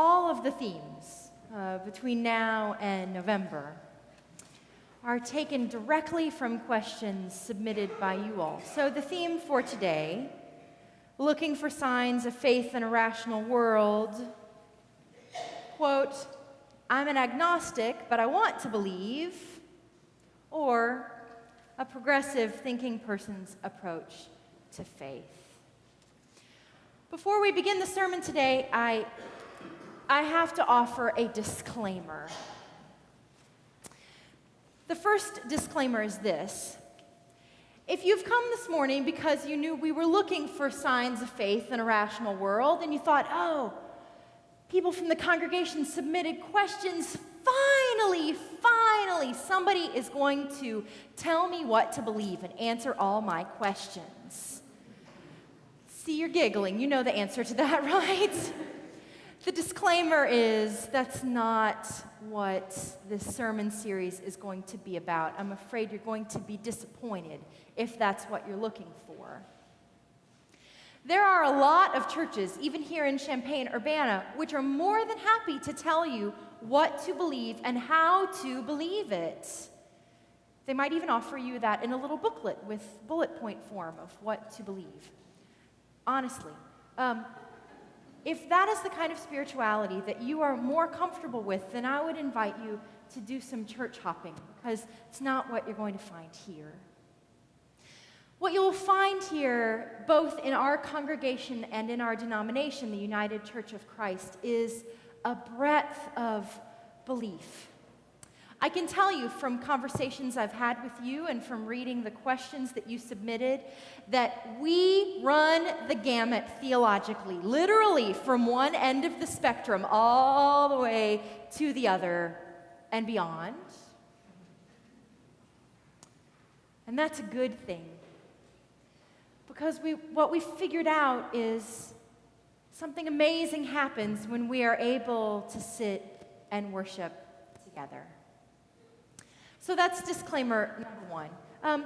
all of the themes between now and November are taken directly from questions submitted by you all. So the theme for today, looking for signs of faith in a rational world, quote, I'm an agnostic, but I want to believe, or a progressive thinking person's approach to faith. Before we begin the sermon today, I have to offer a disclaimer. The first disclaimer is this. If you've come this morning because you knew we were looking for signs of faith in a rational world, and you thought, oh, people from the congregation submitted questions, finally, somebody is going to tell me what to believe and answer all my questions. See, you're giggling. You know the answer to that, right? The disclaimer is that's not what this sermon series is going to be about. I'm afraid you're going to be disappointed if that's what you're looking for. There are a lot of churches, even here in Champaign-Urbana, which are more than happy to tell you what to believe and how to believe it. They might even offer you that in a little booklet with bullet point form of what to believe. Honestly, if that is the kind of spirituality that you are more comfortable with, then I would invite you to do some church hopping, because it's not what you're going to find here. What you'll find here, both in our congregation and in our denomination, the United Church of Christ, is a breadth of belief. I can tell you from conversations I've had with you and from reading the questions that you submitted that we run the gamut theologically, literally from one end of the spectrum all the way to the other and beyond. And that's a good thing, because what we figured out is something amazing happens when we are able to sit and worship together. So that's disclaimer number one.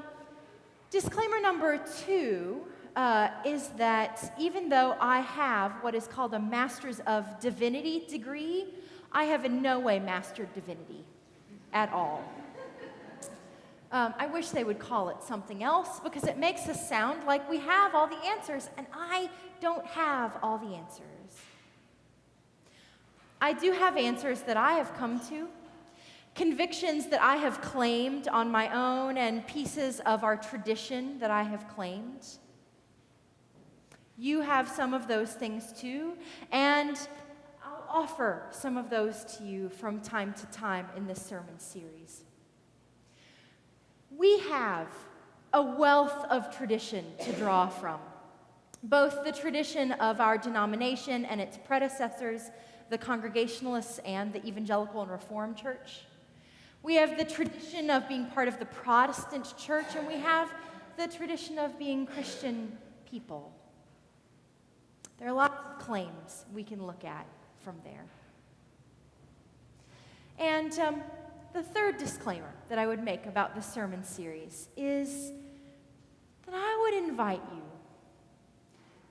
Disclaimer number two is that even though I have what is called a Master's of Divinity degree, I have in no way mastered divinity at all. I wish they would call it something else, because it makes us sound like we have all the answers, and I don't have all the answers. I do have answers that I have come to, convictions that I have claimed on my own, and pieces of our tradition that I have claimed. You have some of those things too, and I'll offer some of those to you from time to time in this sermon series. We have a wealth of tradition to draw from, both the tradition of our denomination and its predecessors, the Congregationalists and the Evangelical and Reformed Church. We have the tradition of being part of the Protestant church, and we have the tradition of being Christian people. There are lots of claims we can look at from there. And the third disclaimer that I would make about the sermon series is that I would invite you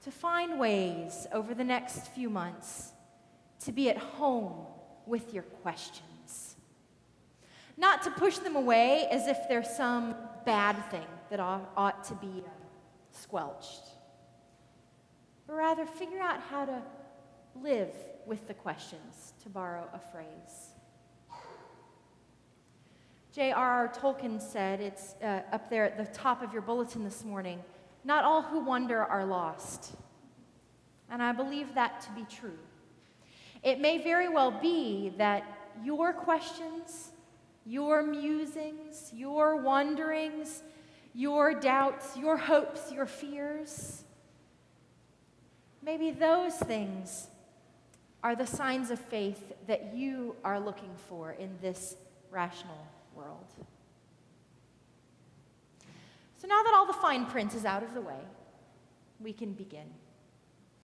to find ways over the next few months to be at home with your questions. Not to push them away as if they're some bad thing that ought to be squelched, but rather figure out how to live with the questions, to borrow a phrase. J.R.R. Tolkien said, it's up there at the top of your bulletin this morning, not all who wander are lost. And I believe that to be true. It may very well be that your questions, your musings, your wonderings, your doubts, your hopes, your fears, maybe those things are the signs of faith that you are looking for in this rational world. So now that all the fine print is out of the way, we can begin.